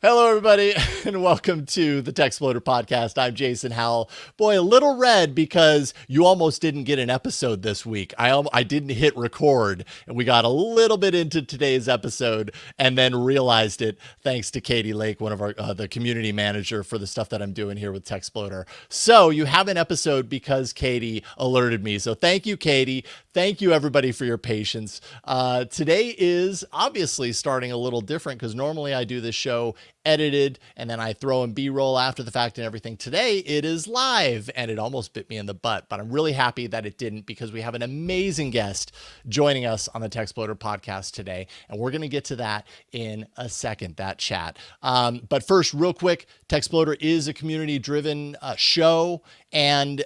Hello, everybody, and welcome to the Techsploder podcast. I'm Jason Howell. Boy, a little red because you almost didn't get an episode this week. I didn't hit record, and we got a little bit into today's episode, and then realized it thanks to Katie Lake, one of our the community manager for the stuff that I'm doing here with Techsploder. So you have an episode because Katie alerted me. So thank you, Katie. Thank you, everybody, for your patience. Today is obviously starting a little different because normally I do this show edited and then I throw in B-roll after the fact and everything. Today it is live and it almost bit me in the butt, but I'm really happy that it didn't because we have an amazing guest joining us on the Techsploder podcast today, and we're going to get to that in a second, that chat. But first, real quick, Techsploder is a community-driven show, and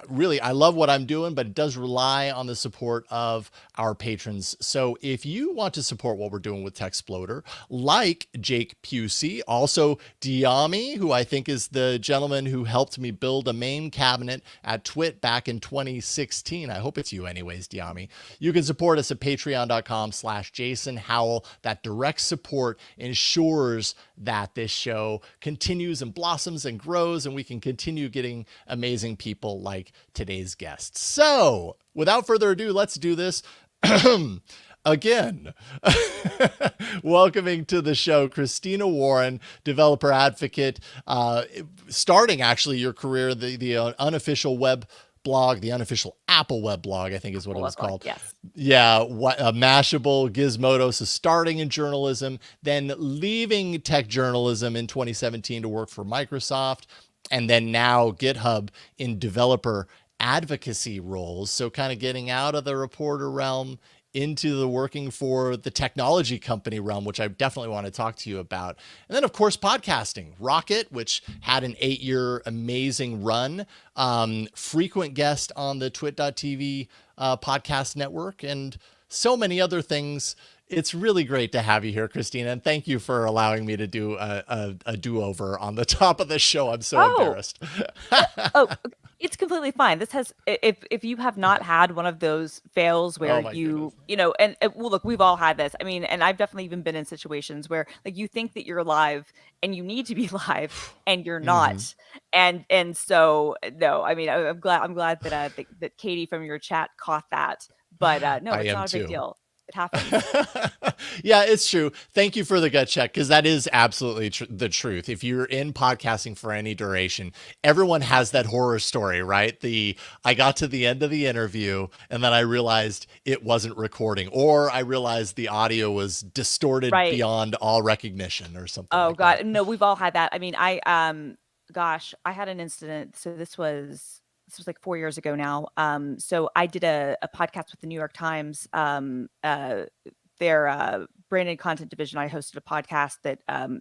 really, I love what I'm doing, but it does rely on the support of our patrons. So if you want to support what we're doing with Techsploder, like Jake Pusey, also Diami, who I think is the gentleman who helped me build a main cabinet at Twit back in 2016. I hope it's you anyways, Diami. You can support us at patreon.com/Jason Howell. That direct support ensures that this show continues and blossoms and grows, and we can continue getting amazing people like today's guests. So without further ado, let's do this. Again, welcoming to the show, Christina Warren, developer advocate, starting actually your career, the unofficial web blog, the unofficial Apple web blog, I think is what it was called. Yes. Yeah. Mashable, Gizmodo. So starting in journalism, then leaving tech journalism in 2017 to work for Microsoft, and then now GitHub in developer advocacy roles. So kind of getting out of the reporter realm into the working for the technology company realm, which I definitely want to talk to you about. And then, of course, podcasting. Rocket, which had an 8-year amazing run, frequent guest on the twit.tv podcast network, and so many other things. It's really great to have you here, Christina, and thank you for allowing me to do a do-over on the top of the show. I'm so embarrassed. It's completely fine. This has, if you have not had one of those fails where well, look, we've all had this. I mean, and I've definitely even been in situations where like you think that you're live and you need to be live and you're not. And so, no, I mean, I'm glad that that Katie from your chat caught that, but no, it's not a big deal. It happens. Yeah, it's true. Thank you for the gut check, because that is absolutely the truth. If you're in podcasting for any duration, everyone has that horror story, right? I got to the end of the interview and then I realized it wasn't recording, or I realized the audio was distorted beyond all recognition or something. Oh like God, that. no, we've all had that. I mean, I had an incident. So this was like 4 years ago now. So I did a podcast with the New York Times, their branded content division. I hosted a podcast that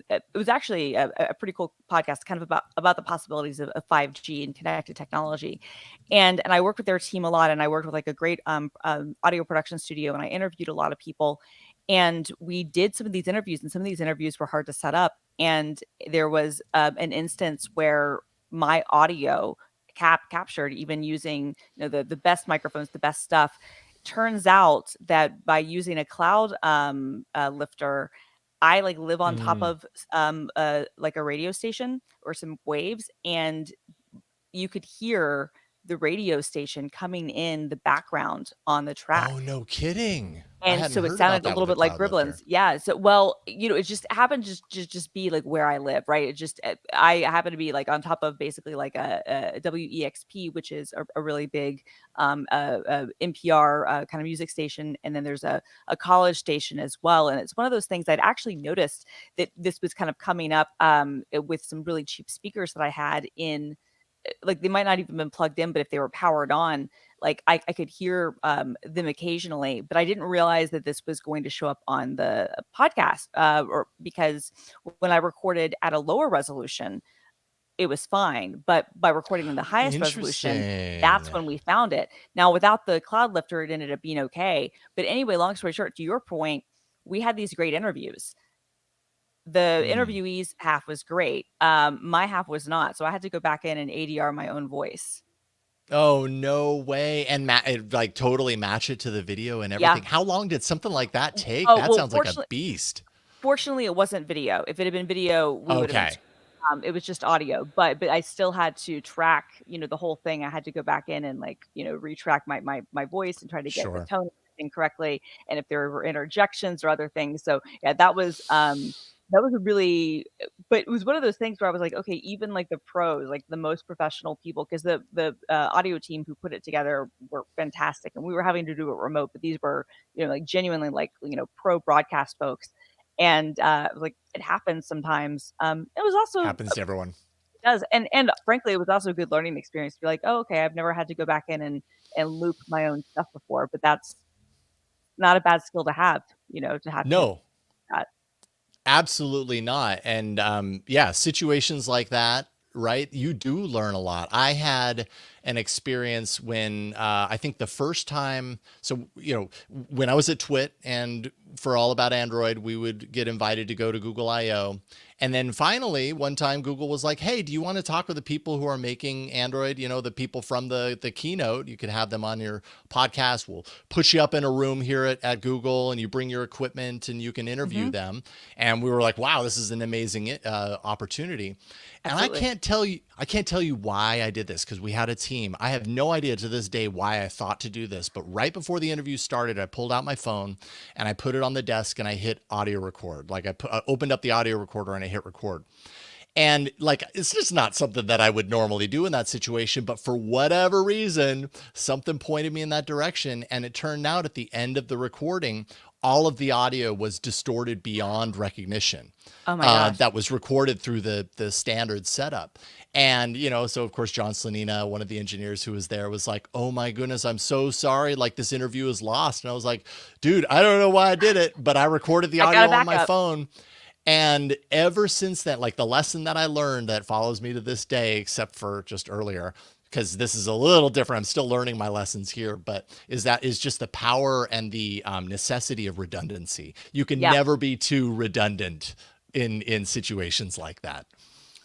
it was actually a pretty cool podcast, kind of about the possibilities of 5G and connected technology. And I worked with their team a lot, and I worked with like a great audio production studio, and I interviewed a lot of people. And we did some of these interviews, and some of these interviews were hard to set up. And there was an instance where my audio captured, even using the best microphones, the best stuff. Turns out that by using a cloud lifter, I like live on top of like a radio station or some waves, and you could hear the radio station coming in the background on the track. Oh, no kidding. And so it sounded a little bit like Gremlins. Yeah. So, well, it just happened to just be like where I live, right? It just, I happen to be like on top of basically like a WEXP, which is a really big NPR kind of music station. And then there's a college station as well. And it's one of those things I'd actually noticed that this was kind of coming up with some really cheap speakers that I had in, like they might not even been plugged in, but if they were powered on, like I could hear them occasionally, but I didn't realize that this was going to show up on the podcast, or because when I recorded at a lower resolution, it was fine. But by recording in the highest resolution, that's when we found it. Now, without the cloud lifter, it ended up being okay. But anyway, long story short, to your point, we had these great interviews. The interviewee's half was great. My half was not. So I had to go back in and ADR my own voice. Oh, no way. And like totally match it to the video and everything. Yeah. How long did something like that take? Oh, That well, sounds like a beast. Fortunately, it wasn't video. If it had been video, we would have been. Okay. It was just audio, but I still had to track, the whole thing. I had to go back in and like, retrack my voice and try to get the Sure. tone and everything correctly, and if there were interjections or other things. So yeah, that was a really, but it was one of those things where I was like, okay, even like the pros, like the most professional people, because the audio team who put it together were fantastic, and we were having to do it remote, but these were, like genuinely like, pro broadcast folks. And like it happens sometimes. It was also Happens to everyone. it does, and frankly, it was also a good learning experience to be like, oh, okay, I've never had to go back in and loop my own stuff before, but that's not a bad skill to have, to have to No, that. absolutely not. And yeah, situations like that, right? You do learn a lot. I had an experience when I think the first time, so, when I was at Twit and for All About Android, we would get invited to go to Google I/O. And then finally, one time Google was like, hey, do you want to talk with the people who are making Android? The people from the keynote, you could have them on your podcast. We'll put you up in a room here at Google and you bring your equipment and you can interview them. And we were like, wow, this is an amazing opportunity. And Absolutely. I can't tell you why I did this because we had a team. I have no idea to this day why I thought to do this, but right before the interview started, I pulled out my phone and I put it on the desk and I hit audio record. Like I opened up the audio recorder and I hit record. And like, it's just not something that I would normally do in that situation. But for whatever reason, something pointed me in that direction. And it turned out at the end of the recording, all of the audio was distorted beyond recognition. Oh my gosh. That was recorded through the standard setup. And, so of course, John Slanina, one of the engineers who was there, was like, oh my goodness, I'm so sorry. Like this interview is lost. And I was like, dude, I don't know why I did it, but I recorded the audio on my phone. And ever since then, like the lesson that I learned that follows me to this day, except for just earlier, because this is a little different. I'm still learning my lessons here, but is just the power and the necessity of redundancy. You can never be too redundant in situations like that.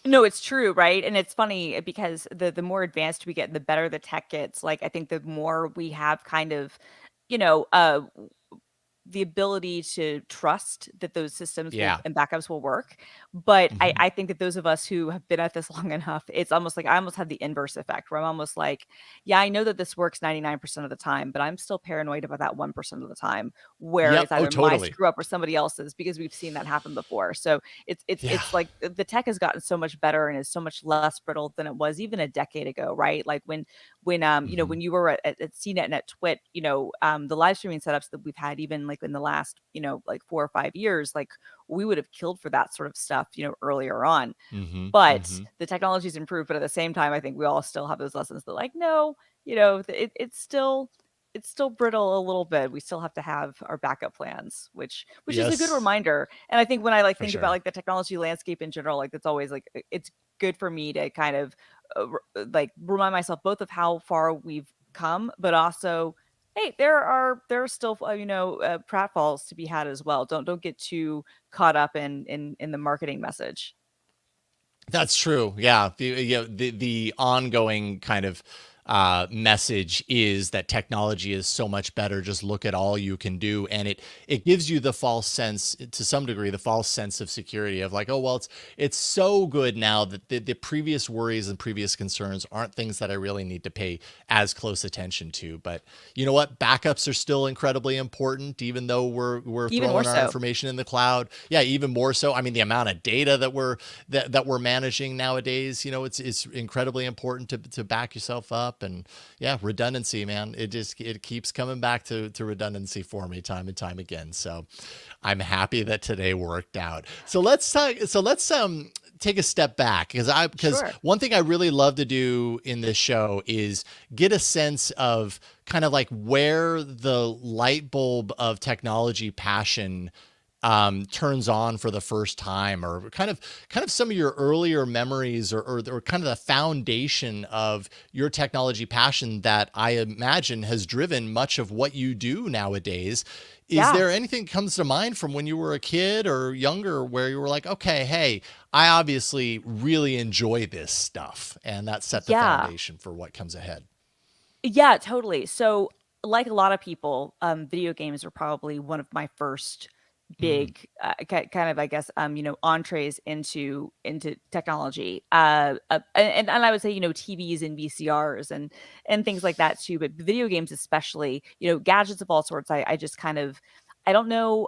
No, it's true, right? And it's funny because the more advanced we get, the better the tech gets. Like I think the more we have kind of, you know, the ability to trust that those systems will and backups will work. But I think that those of us who have been at this long enough, it's almost like I almost have the inverse effect where I'm almost like, yeah, I know that this works 99% of the time, but I'm still paranoid about that 1% of the time where it's either my screw up or somebody else's, because we've seen that happen before. So it's like the tech has gotten so much better and is so much less brittle than it was even a decade ago, right? Like when you know, when you were at CNET and at Twit, the live streaming setups that we've had even like in the last, like 4 or 5 years, like we would have killed for that sort of stuff, earlier on. But the technology's improved. But at the same time, I think we all still have those lessons that like, no, it's still brittle a little bit. We still have to have our backup plans, which is a good reminder. And I think when I like think about like the technology landscape in general, like that's always like it's good for me to kind of like remind myself both of how far we've come, but also, hey, there are still pratfalls to be had as well. Don't get too caught up in the marketing message. That's true. Yeah. The ongoing kind of message is that technology is so much better. Just look at all you can do. And it gives you the false sense, to some degree, the false sense of security of like, oh, well, it's so good now that the previous worries and previous concerns aren't things that I really need to pay as close attention to. But you know what? Backups are still incredibly important, even though we're throwing our information in the cloud. Yeah, even more so. I mean, the amount of data that we're managing nowadays, it's incredibly important to back yourself up. And yeah, redundancy, man, it keeps coming back to redundancy for me time and time again. So I'm happy that today worked out. So let's take a step back, because one thing I really love to do in this show is get a sense of kind of like where the light bulb of technology passion turns on for the first time, or kind of some of your earlier memories, or kind of the foundation of your technology passion that I imagine has driven much of what you do nowadays. Is there anything that comes to mind from when you were a kid or younger where you were like, okay, hey, I obviously really enjoy this stuff, and that set the foundation for what comes ahead? Yeah, totally. So like a lot of people, video games are probably one of my first Mm. big kind of, I guess, entrees into technology. And I would say, TVs and VCRs and things like that too, but video games especially, gadgets of all sorts. I just kind of, I don't know,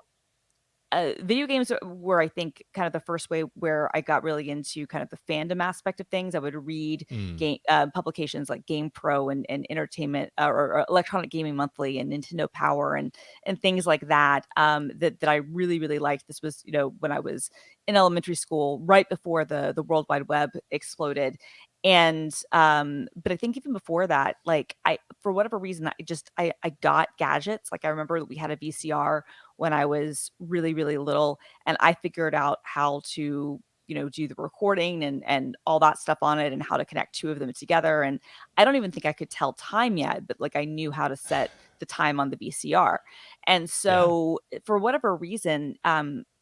video games were, I think, kind of the first way where I got really into kind of the fandom aspect of things. I would read Mm. game publications like Game Pro and Entertainment, or Electronic Gaming Monthly and Nintendo Power and things like that. That I really really liked. This was, when I was in elementary school, right before the World Wide Web exploded. And but I think even before that, like, I for whatever reason, I got gadgets. Like, I remember we had a VCR when I was really, really little, and I figured out how to, do the recording and all that stuff on it and how to connect two of them together. And I don't even think I could tell time yet, but like I knew how to set the time on the VCR. And Yeah. so for whatever reason,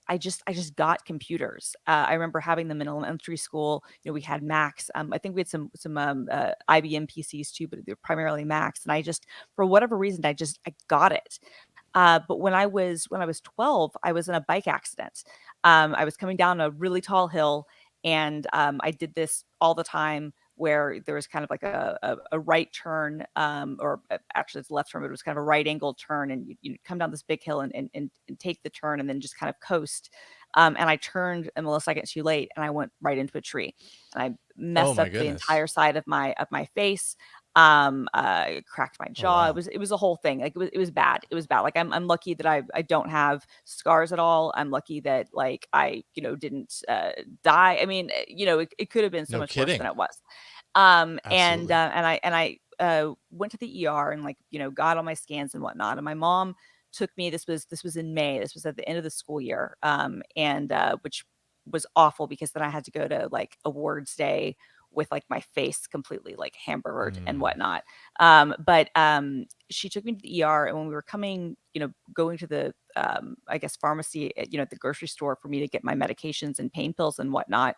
I just got computers. I remember having them in elementary school. We had Macs. I think we had some IBM PCs too, but they're primarily Macs. And I just, for whatever reason, I got it. But when I was 12, I was in a bike accident. I was coming down a really tall hill, and I did this all the time, where there was kind of like a right turn, or actually it's a left turn, but it was kind of a right angled turn, and you come down this big hill and take the turn, and then just kind of coast. And I turned a millisecond too late, and I went right into a tree, and I Oh messed my up the goodness. entire side of my face. Cracked my Oh jaw. It wow. was it was a whole thing. Like, it was bad. It was bad. Like, I'm lucky that I don't have scars at all. I'm lucky that, like, I, didn't die. I mean, it could have been so No much worse than kidding. it was. Absolutely. And I went to the ER and, like, got all my scans and whatnot. And my mom took me. This was in May. This was at the end of the school year. And which was awful, because then I had to go to, like, awards day with, like, my face completely, like, hamburgered and Mm. whatnot. But she took me to the ER, and when we were coming, going to the, I guess, pharmacy, at the grocery store for me to get my medications and pain pills and whatnot,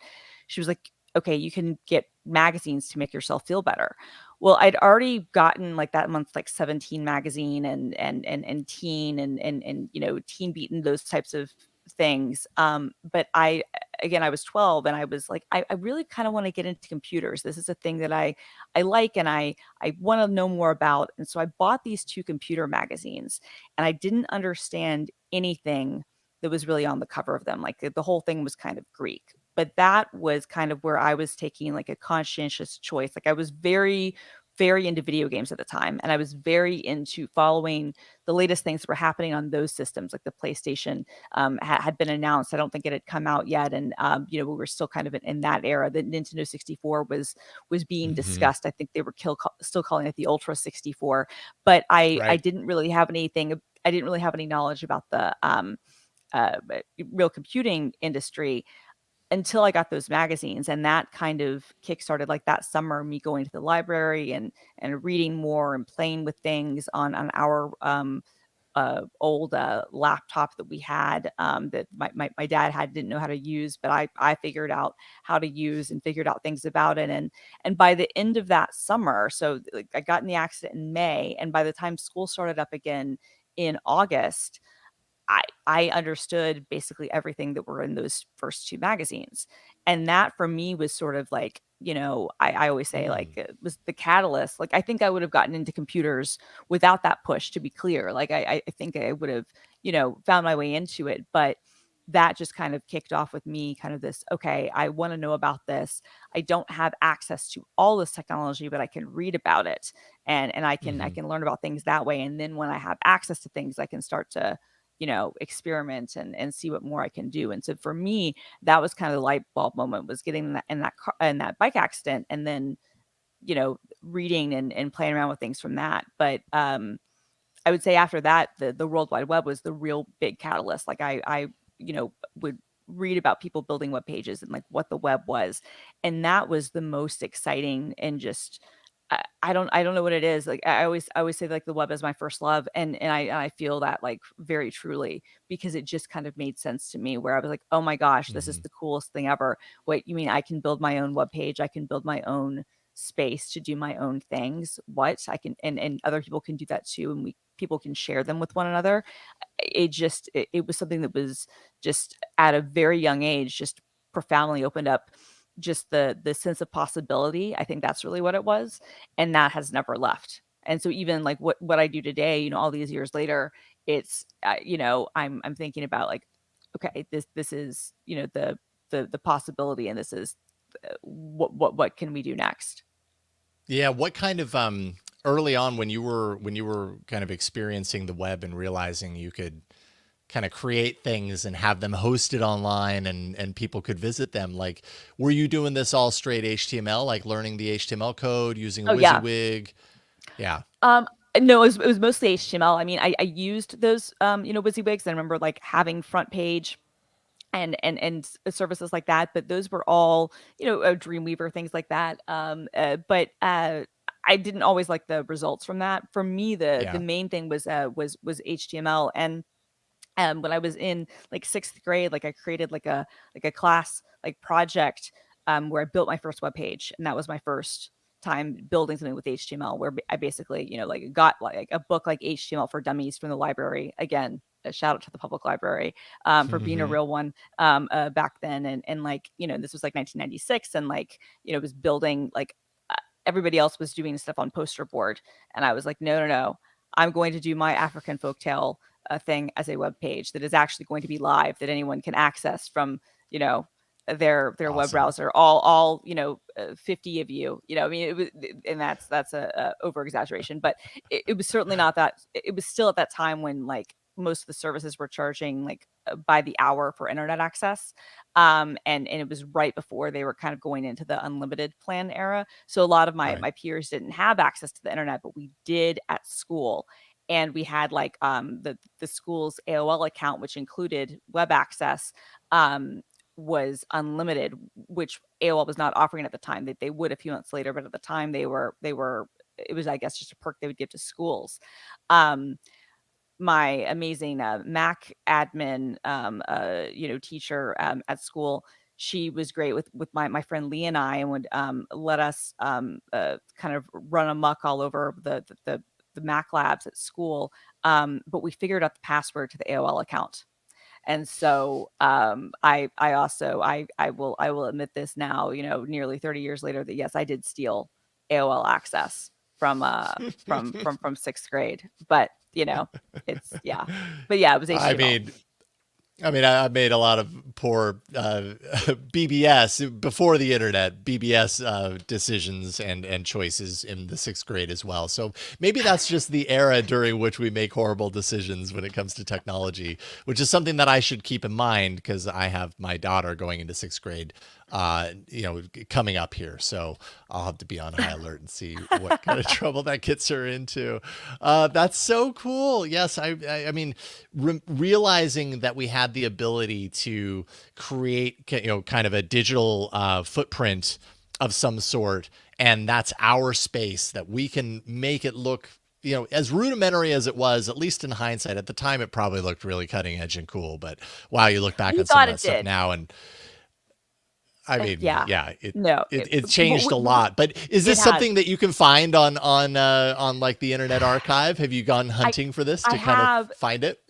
she was like, "Okay, you can get magazines to make yourself feel better." Well, I'd already gotten, like, that month, like, 17 magazine and Teen and Teen Beat and those types of things. But I was 12, and I was like, I really kind of want to get into computers. This is a thing that I like, and I want to know more about. And so I bought these two computer magazines, and I didn't understand anything that was really on the cover of them. Like, the whole thing was kind of Greek. But that was kind of where I was taking, like, a conscientious choice. Like, I was very, very into video games at the time, and I was very into following the latest things that were happening on those systems. Like, the PlayStation had been announced. I don't think it had come out yet, and we were still kind of in that era. The Nintendo 64 was being Hmm. discussed. I think they were still calling it the Ultra 64, but I Right. didn't really have anything. I didn't really have any knowledge about the uh, real computing industry until I got those magazines. And that kind of kickstarted, like, that summer, me going to the library and reading more and playing with things on our old laptop that we had, that my dad didn't know how to use, but I figured out how to use and figured out things about it. And by the end of that summer, so, like, I got in the accident in May, and by the time school started up again in August, I understood basically everything that were in those first two magazines. And that for me was sort of like, I always say, like, Mm. it was the catalyst. Like, I think I would have gotten into computers without that push, to be clear. Like, I think I would have, found my way into it. But that just kind of kicked off with me kind of this, okay, I want to know about this. I don't have access to all this technology, but I can read about it, and I Hmm. can learn about things that way. And then when I have access to things, I can start to, experiment and see what more I can do. And so for me, that was kind of the light bulb moment, was getting in that bike accident, and then, reading and playing around with things from that. But I would say after that, the World Wide Web was the real big catalyst. Like, I would read about people building web pages and, like, what the web was, and that was the most exciting. And just, I don't know what it is. Like, I always say, like, the web is my first love, and I feel that, like, very truly, because it just kind of made sense to me, where I was like, oh my gosh, this is Hmm. the coolest thing ever. Wait, you mean I can build my own web page? I can build my own space to do my own things? What I can, and other people can do that too, and people can share them with one another. It was something that was just at a very young age, just profoundly opened up just the sense of possibility. I think that's really what it was, and that has never left. And so even like what I do today, all these years later, it's I'm thinking about like, okay, this is the possibility, and this is what can we do next. Yeah, what kind of early on when you were kind of experiencing the web and realizing you could kind of create things and have them hosted online and people could visit them, like, were you doing this all straight HTML, like learning the HTML code using a Oh yeah. WYSIWYG? Yeah. No, it was mostly HTML. I mean, I used those WYSIWYGs. I remember like having front page and services like that, but those were all Dreamweaver, things like that. But I didn't always like the results from that. For me, the Yeah. main thing was HTML. And when I was in like sixth grade, like I created like a class like project where I built my first web page, and that was my first time building something with HTML, where I basically like got like a book like HTML for Dummies from the library. Again, a shout out to the public library for being a Mm-hmm. real one back then. And like this was like 1996, and like was building like everybody else was doing stuff on poster board, and I was like, no, no, no, I'm going to do my African folktale thing as a web page that is actually going to be live, that anyone can access from their web Awesome. browser, all 50 of I mean, it was, and that's a over exaggeration, but it was certainly not that. It was still at that time when like most of the services were charging like by the hour for internet access, and it was right before they were kind of going into the unlimited plan era. So a lot of Right. my peers didn't have access to the internet, but we did at school. And we had like the school's AOL account, which included web access, was unlimited, which AOL was not offering at the time. That they would a few months later, but at the time they were it was, I guess, just a perk they would give to schools. Um, my amazing Mac admin, teacher at school, she was great with my friend Lee and I, and would let us kind of run amok all over the Mac labs at school. But we figured out the password to the AOL account. And so I also I will admit this now, nearly 30 years later, that yes, I did steal AOL access from sixth grade. But it's yeah. But yeah, it was I HTML. mean, I made a lot of poor BBS before the internet, BBS decisions and choices in the sixth grade as well. So maybe that's just the era during which we make horrible decisions when it comes to technology, which is something that I should keep in mind because I have my daughter going into sixth grade, coming up here. So I'll have to be on high alert and see what kind of trouble that gets her into. That's so cool. Yes, I mean, realizing that we had the ability to create, kind of a digital footprint of some sort, and that's our space that we can make it look, as rudimentary as it was, at least in hindsight. At the time, it probably looked really cutting edge and cool. But wow, you look back We on some of thought that it stuff did. now, and I mean, Yeah. yeah, No, it changed a lot. But is it this has. something that you can find on like the Internet Archive? Have you gone I hunting for this I to kind of have find it?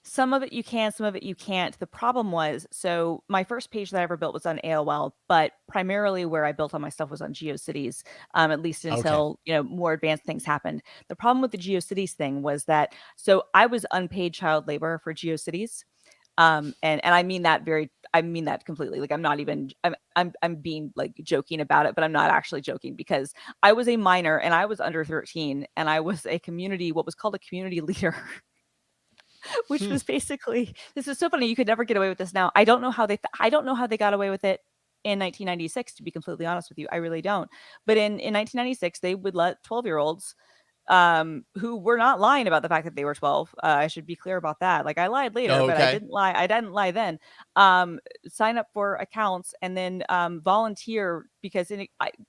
some of it you can, some of it you can't. The problem was, so my first page that I ever built was on AOL, but primarily where I built all my stuff was on GeoCities, at least Okay. until, more advanced things happened. The problem with the GeoCities thing was that, so I was unpaid child labor for GeoCities. And I mean that completely. Like, I'm not even, I'm being like joking about it, but I'm not actually joking, because I was a minor and I was under 13, and I was what was called a community leader. Which Hmm. was basically, this is so funny. You could never get away with this now. I don't know how they got away with it in 1996. To be completely honest with you, I really don't. But in 1996, they would let 12-year-olds who were not lying about the fact that they were 12. I should be clear about that. Like, I lied later, but I Okay. didn't lie. I didn't lie then. Sign up for accounts and then volunteer, because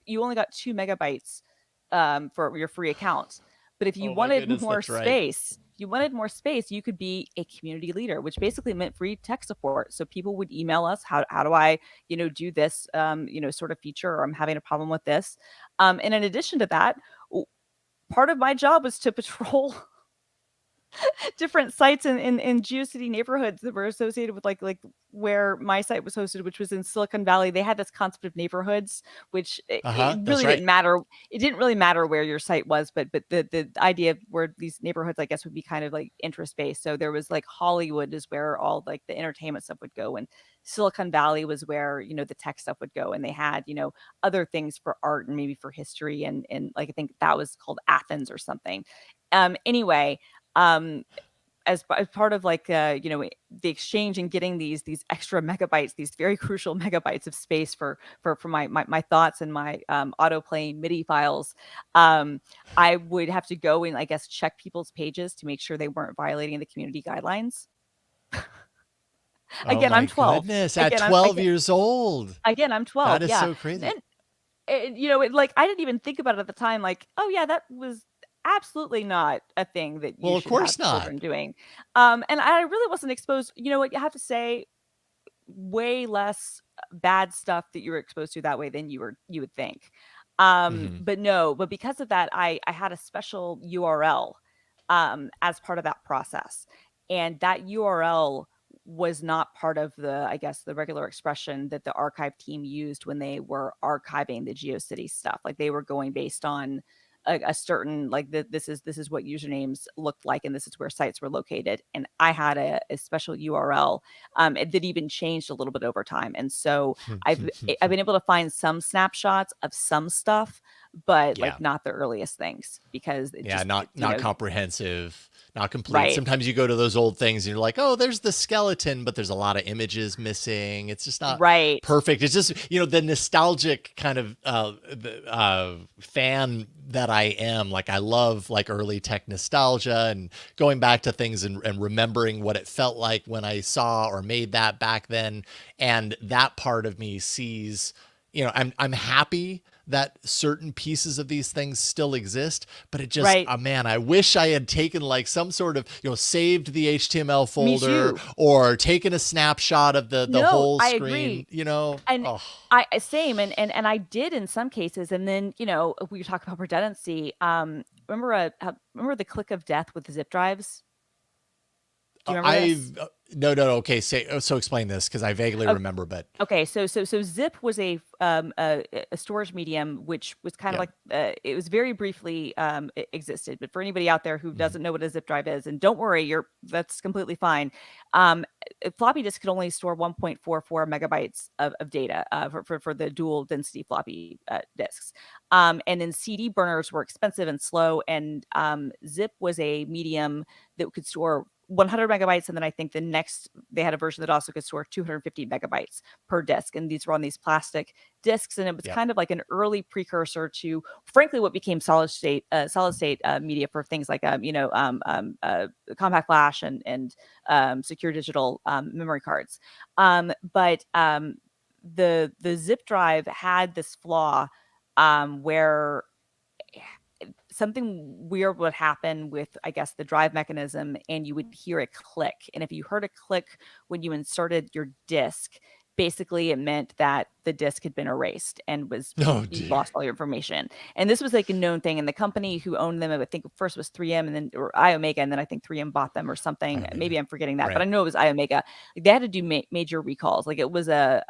you only got 2 megabytes for your free accounts. But if you Oh my wanted goodness, more that's right. space, you could be a community leader, which basically meant free tech support. So people would email us, how do I, do this, sort of feature, or I'm having a problem with this. And in addition to that, part of my job was to patrol different sites in Geocity neighborhoods that were associated with like where my site was hosted, which was in Silicon Valley. They had this concept of neighborhoods, which it That's really right. didn't matter. It didn't really matter where your site was, but the idea of where these neighborhoods, I guess, would be kind of like interest based. So there was like Hollywood is where all like the entertainment stuff would go, and Silicon Valley was where, you know, the tech stuff would go, and they had, you know, other things for art and maybe for history, and like I think that was called Athens or something. Anyway, um as part of like you know, the exchange and getting these extra megabytes, these very crucial megabytes of space for my thoughts and my autoplay MIDI files, I would have to go and I guess check people's pages to make sure they weren't violating the community guidelines. Oh Again, my I'm 12. goodness. At 12 years old. Again, I'm That 12. is Yeah. so crazy. And you know, like I didn't even think about it at the time. Like, oh yeah, that was absolutely not a thing that Well, you of should have course not. children doing. And I really wasn't exposed. You know what? You have to say way less bad stuff that you were exposed to that way than you would think. Hmm. But no, but because of that, I had a special URL as part of that process, and that URL was not part of the, I guess, the regular expression that the archive team used when they were archiving the GeoCities stuff. Like they were going based on a certain like this is what usernames looked like, and this is where sites were located. And I had a special URL that even changed a little bit over time. And so I've been able to find some snapshots of some stuff, but Yeah. like not the earliest things, because it Yeah, just, not you know, comprehensive, not complete. right, Sometimes you go to those old things and you're like, oh, there's the skeleton, but there's a lot of images missing. It's just not right, perfect. It's just, you know, the nostalgic kind of fan that I am. Like I love like early tech nostalgia and going back to things and remembering what it felt like when I saw or made that back then. And that part of me sees, you know, I'm happy that certain pieces of these things still exist, but it just, right. oh man, I wish I had taken like some sort of, you know, saved the HTML Me folder too. or taken a snapshot of the No, whole I screen, agree. you know. And Oh, I same, and I did in some cases. And then, you know, if we talk about redundancy, remember the click of death with the zip drives? Do you remember this? I've no. Okay, so explain this because I vaguely remember, but Okay, so Zip was a storage medium, which was kind of yeah. like it was very briefly existed. But for anybody out there who doesn't know what a zip drive is, and don't worry, that's completely fine. Um, a floppy disk could only store 1.44 megabytes of data for the dual density floppy disks. And then CD burners were expensive and slow, and Zip was a medium that could store 100 megabytes, and then I think the next they had a version that also could store 250 megabytes per disk, and these were on these plastic disks, and it was Yep. kind of like an early precursor to, frankly, what became solid state media for things like compact flash and secure digital memory cards. But the zip drive had this flaw where something weird would happen with, I guess, the drive mechanism, and you would hear a click. And if you heard a click when you inserted your disk, basically it meant that the disk had been erased and was Oh you dear. lost all your information. And this was like a known thing. And the company who owned them, I think first was 3M and then or iOmega, and then I think 3M bought them or something. Maybe I'm forgetting that, but I Right. know it was iOmega. Like they had to do major recalls. Like it was a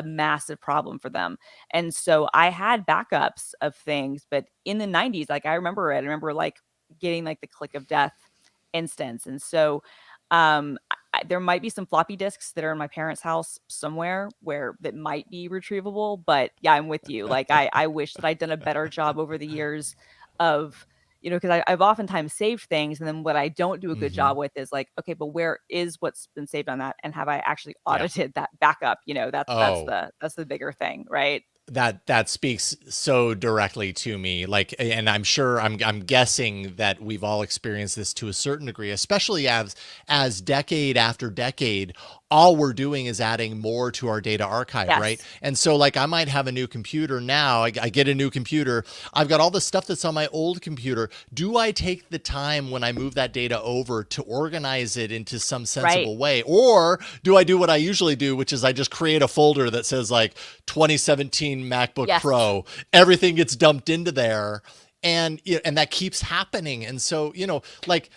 massive problem for them. And so I had backups of things, but in the 90s, like I remember it. I remember like getting like the click of death instance. And so there might be some floppy disks that are in my parents' house somewhere where that might be retrievable. But yeah, I'm with you. Like I wish that I'd done a better job over the years of, you know, because I've oftentimes saved things, and then what I don't do a good Hmm. job with is like, okay, but where is what's been saved on that, and have I actually Yeah. audited that backup? You know, Oh, that's the bigger thing, right? that speaks so directly to me, like, and I'm sure I'm guessing that we've all experienced this to a certain degree, especially as decade after decade all we're doing is adding more to our data archive, right? Yes. And so like I might have a new computer now, I get a new computer, I've got all the stuff that's on my old computer. Do I take the time when I move that data over to organize it into some Right. sensible way, or do I do what I usually do, which is I just create a folder that says like 2017 MacBook Yes. Pro, everything gets dumped into there, and that keeps happening. And so, you know, like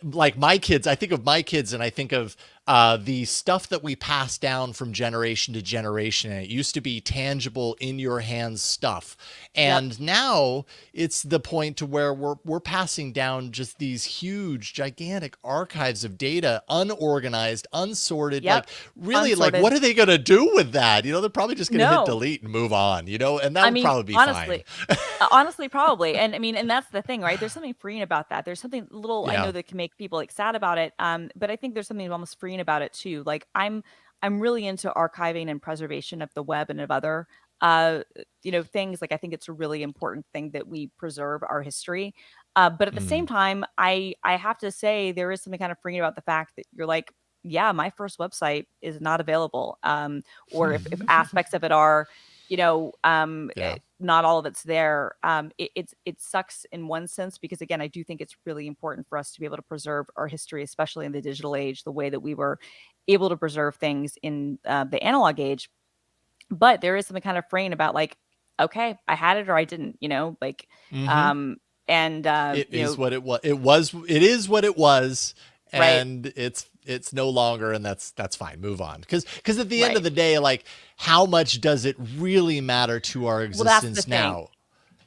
like my kids, I think of my kids and I think of the stuff that we pass down from generation to generation. And it used to be tangible in your hands stuff. Yep. And now it's the point to where we're passing down just these huge, gigantic archives of data, unorganized, unsorted. Yep. Like really, like Unsorted. what are they going to do with that? They're probably just going to hit No. delete and move on, and that I would mean, probably be fine. honestly, honestly, probably. And I mean, and that's the thing, right? There's something freeing about that. There's something little I know Yeah. that can make people like sad about it. But I think there's something almost freeing about it too. Like I'm really into archiving and preservation of the web and of other things. Like I think it's a really important thing that we preserve our history. But at the same Mm. time, I have to say there is something kind of freeing about the fact that you're like, yeah, my first website is not available. Or if aspects of it are, Yeah. not all of it's there. It sucks in one sense because again, I do think it's really important for us to be able to preserve our history, especially in the digital age, the way that we were able to preserve things in the analog age. But there is something kind of freeing about like, okay, I had it or I didn't, like, Hmm. um, and It is what it was. It is what it was, right, and it's no longer, and that's fine. Move on, because at the end of right. the day, like, how much does it really matter to our Well, that's the existence thing. now?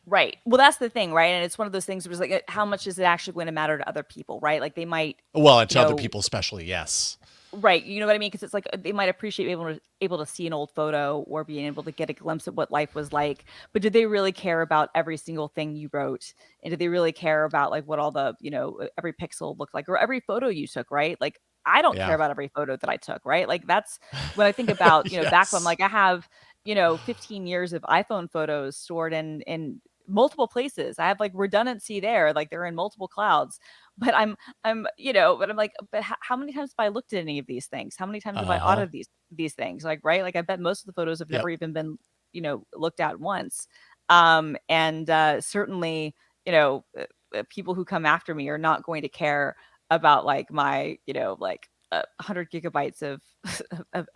Right. Well, that's the thing, right? And it's one of those things where it's like, how much is it actually going to matter to other people, right? Like they might, Well, and you to other know, people, especially, yes. right. You know what I mean? Because it's like they might appreciate being able to see an old photo or being able to get a glimpse of what life was like. But did they really care about every single thing you wrote? And did they really care about like what all the, every pixel looked like or every photo you took, right? Like I don't care Yeah. about every photo that I took, right? Like that's when I think about, back when Yes. like I have, 15 years of iPhone photos stored in multiple places. I have like redundancy there, like they're in multiple clouds. But but I'm like, but how many times have I looked at any of these things? How many times have I Uh-huh. audited these things? Like, right? Like I bet most of the photos have Yep. never even been, looked at once. And certainly, people who come after me are not going to care about like my, 100 gigabytes of of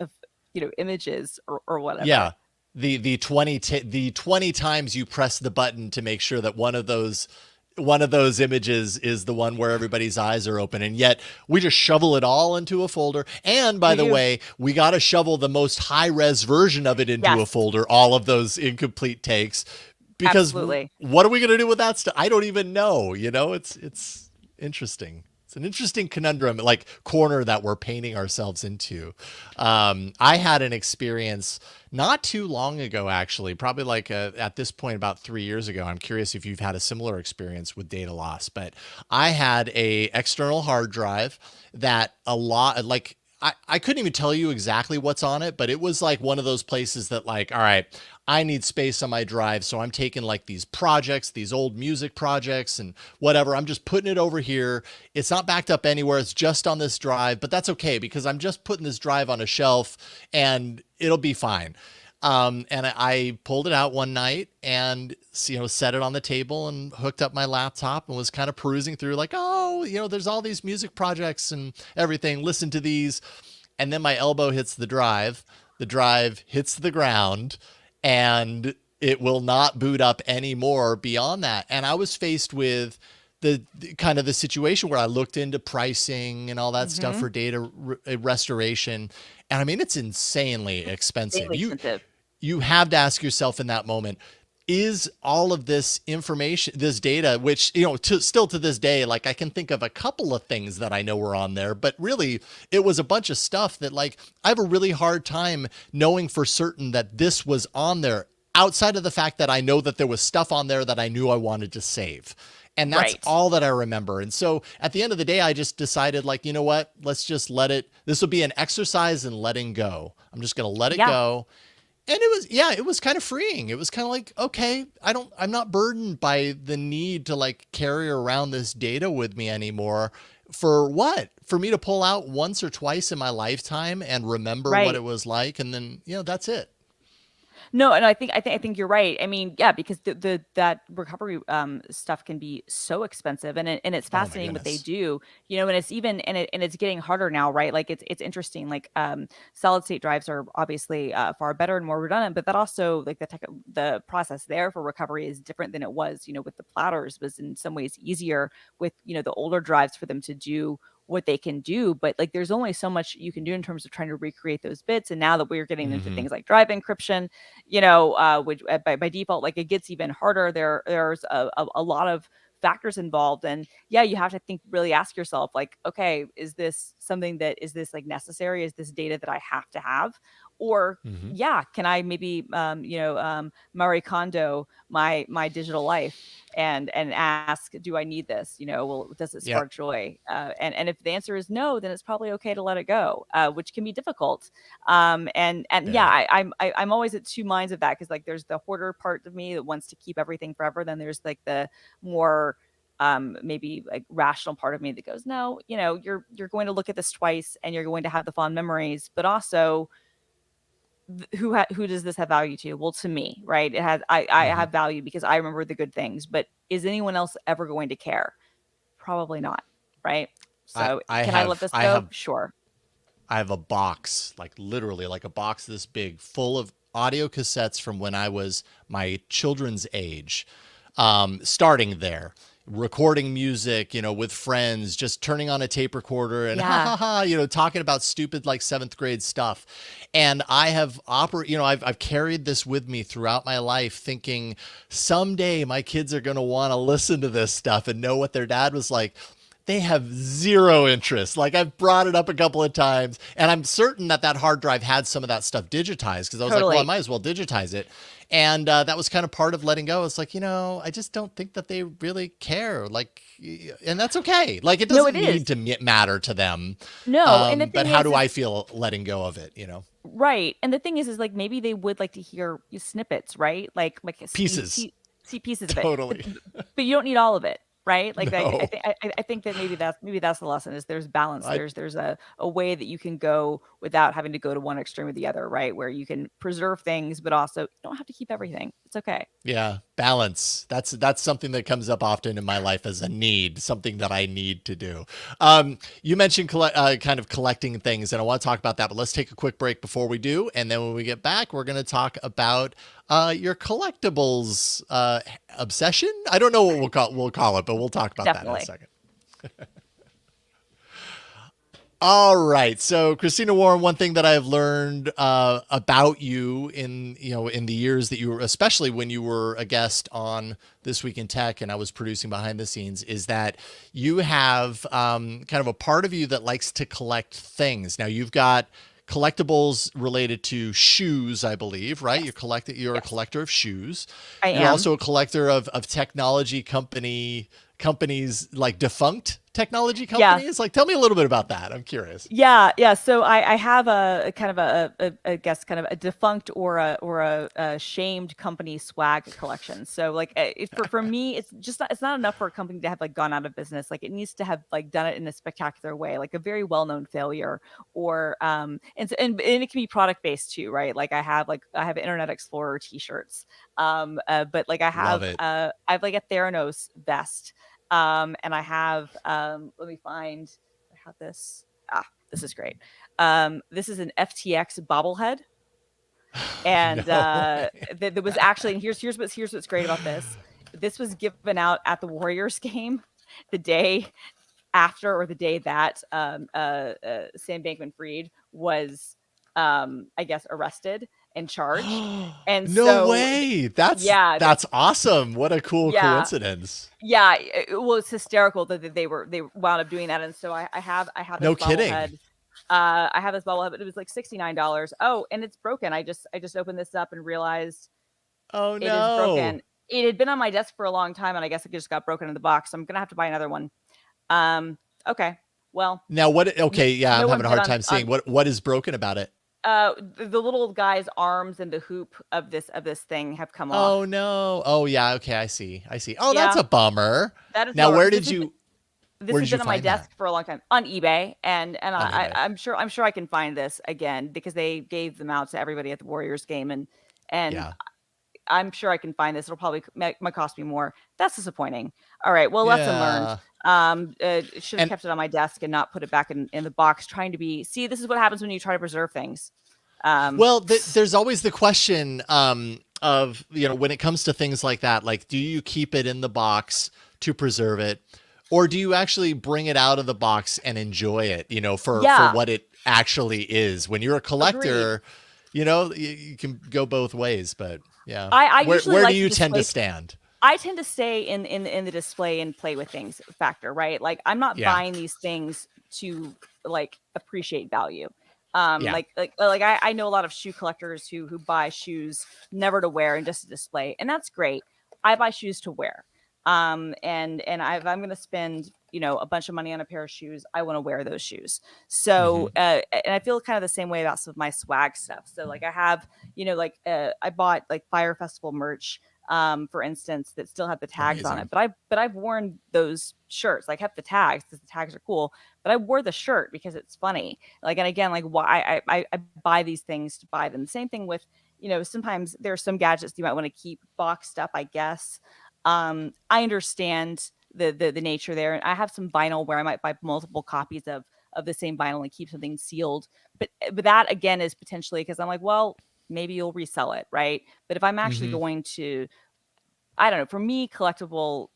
images or whatever. Yeah. The 20 times you press the button to make sure that one of those images is the one where everybody's eyes are open, and yet we just shovel it all into a folder. And by We the do. way, we got to shovel the most high res version of it into a Yes, folder, all of those incomplete takes, because absolutely. what are we going to do with that stuff? I don't even know. It's interesting. It's an interesting conundrum, like corner that we're painting ourselves into. I had an experience not too long ago, actually, probably like at this point about 3 years ago. I'm curious if you've had a similar experience with data loss, but I had a external hard drive that a lot like I couldn't even tell you exactly what's on it, but it was like one of those places that like, all right, I need space on my drive. So I'm taking like these projects, these old music projects and whatever. I'm just putting it over here. It's not backed up anywhere. It's just on this drive, but that's okay because I'm just putting this drive on a shelf and it'll be fine. And I pulled it out one night and set it on the table and hooked up my laptop and was kind of perusing through like, oh, there's all these music projects and everything. Listen to these, and then my elbow hits the drive. The drive hits the ground, and it will not boot up anymore beyond that. And I was faced with the kind of the situation where I looked into pricing and all that stuff Hmm. for data restoration. And I mean, it's insanely expensive. Insanely expensive. You have to ask yourself in that moment, is all of this information, this data, which, still to this day, like I can think of a couple of things that I know were on there, but really it was a bunch of stuff that like I have a really hard time knowing for certain that this was on there outside of the fact that I know that there was stuff on there that I knew I wanted to save. And that's Right. all that I remember. And so at the end of the day, I just decided, like, you know what? Let's just let it, this will be an exercise in letting go. I'm just going to let it Yeah. go. And it was kind of freeing. It was kind of like, okay, I'm not burdened by the need to like carry around this data with me anymore. For what? For me to pull out once or twice in my lifetime and remember what Right. it was like. And then, that's it. No, and I think you're right. I mean, yeah, because that recovery stuff can be so expensive, and it's Oh my fascinating what they goodness. do. And it's even and it's getting harder now, right? Like it's interesting. Like solid state drives are obviously far better and more redundant, but that also like the process there for recovery is different than it was. With the platters was in some ways easier with the older drives for them to do what they can do, but like there's only so much you can do in terms of trying to recreate those bits. And now that we're getting into Hmm. things like drive encryption, which by default, like it gets even harder. There's a lot of factors involved, and yeah, you have to really ask yourself, like, okay, is this something that is this like necessary? Is this data that I have to have, or Hmm. yeah, can I maybe Marie Kondo my digital life and ask, do I need this? Well, does it Yep. spark joy? And if the answer is no, then it's probably okay to let it go, which can be difficult. And yeah, Very. I'm always at two minds of that, because like there's the hoarder part of me that wants to keep everything forever. Then there's like the more maybe like rational part of me that goes, no, you're going to look at this twice and you're going to have the fond memories, but also who does this have value to? Well, to me, right? It has I Hmm. have value because I remember the good things, but is anyone else ever going to care? Probably not, right? I So I can I let have this I go? have Sure. I have a box, like literally like a box this big, full of audio cassettes from when I was my children's age, starting there, recording music, with friends, just turning on a tape recorder and ha Yeah. ha ha, talking about stupid like seventh grade stuff. And I have I've carried this with me throughout my life, thinking someday my kids are going to want to listen to this stuff and know what their dad was like. They have zero interest. Like I've brought it up a couple of times, and I'm certain that hard drive had some of that stuff digitized, because I was like, well, I Totally. might as well digitize it. And that was kind of part of letting go. It's like, I just don't think that they really care. Like, and that's okay. Like, it No, it doesn't is. need to matter to them. No, and the But thing how do is I feel letting go of it? right. And the thing is like maybe they would like to hear snippets, right? Like Pieces. see pieces of it, but Totally. but you don't need all of it, right? Like I No. think I think that maybe that's the lesson, is there's balance. I There's a way that you can go without having to go to one extreme or the other, right? Where you can preserve things, but also you don't have to keep everything. It's okay. Yeah, balance. That's something that comes up often in my life as a need, something that I need to do. You mentioned kind of collecting things, and I want to talk about that. But let's take a quick break before we do, and then when we get back, we're going to talk about your collectibles obsession. I don't know what we'll call it, but we'll talk about that in a Definitely. second. All right. So, Christina Warren, one thing that I have learned about you in the years that you were, especially when you were a guest on This Week in Tech, and I was producing behind the scenes, is that you have kind of a part of you that likes to collect things. Now, you've got collectibles related to shoes, I believe, right? Yes. You're a Yes. collector of shoes. I You're am. also a collector of technology companies, like defunct technology Yeah. companies. Like, tell me a little bit about that. I'm curious. Yeah. So I have a kind of I guess kind of a defunct or a shamed company swag collection. So like for me, it's not enough for a company to have like gone out of business. Like it needs to have like done it in a spectacular way, like a very well known failure, or and it can be product based too, right? Like I have Internet Explorer T-shirts, but like Love it. I have like a Theranos vest, and I have let me find. I have this. This is great. This is an FTX bobblehead, and No way. that was actually. And here's what's great about this. This was given out at the Warriors game the day after, or the day that Sam Bankman-Fried was, I guess, arrested and charged. And No so, way. That's yeah, that's awesome. What a cool yeah, coincidence. yeah. Well, it's hysterical that they wound up doing that. And so I have this No kidding. bobblehead. I have this bobblehead, but it was like $69. Oh, and it's broken. I just opened this up and realized Oh it is no. broken. It had been on my desk for a long time, and I guess it just got broken in the box. So I'm gonna have to buy another one. Um, okay. Well, Now what no, okay, yeah, I'm no one having a bid hard on time seeing what is broken about it. the little guy's arms and the hoop of this thing have come Oh off. no. Oh yeah, okay, I see. I see. Oh, that's Yeah, a bummer. that is Now bummer where because did you this where had did you been on my find that? desk for a long time on eBay, and On eBay. I'm sure I can find this again because they gave them out to everybody at the Warriors game, and And Yeah. I'm sure I can find this. It'll probably might cost me more. That's disappointing. All right. Well, lesson learned. Yeah. Should have And kept it on my desk and not put it back in the box. Trying to be. See, this is what happens when you try to preserve things. well, there's always the question of, when it comes to things like that, like, do you keep it in the box to preserve it, or do you actually bring it out of the box and enjoy it, for Yeah. what it actually is? When you're a Agreed. collector, you can go both ways, but yeah. I Where usually where do like to you tend to display. stand? I tend to stay in the display and play with things factor, right? Like I'm not Yeah. buying these things to like appreciate value. Yeah. I know a lot of shoe collectors who buy shoes never to wear and just to display, and that's great. I buy shoes to wear. If I'm going to spend a bunch of money on a pair of shoes, I want to wear those shoes. So Hmm. and I feel kind of the same way about some of my swag stuff. So like I have I bought like Fire Festival merch, for instance, that still have the tags on it. Amazing. But I've worn those shirts. I kept the tags because the tags are cool. But I wore the shirt because it's funny. Like, and again, like why I buy these things to buy them. Same thing with, sometimes there are some gadgets you might want to keep boxed up, I guess. I understand the nature there. And I have some vinyl where I might buy multiple copies of the same vinyl and keep something sealed. But that again is potentially because I'm like, well, maybe you'll resell it, right? But if I'm actually Hmm. going to, I don't know, for me, collectible,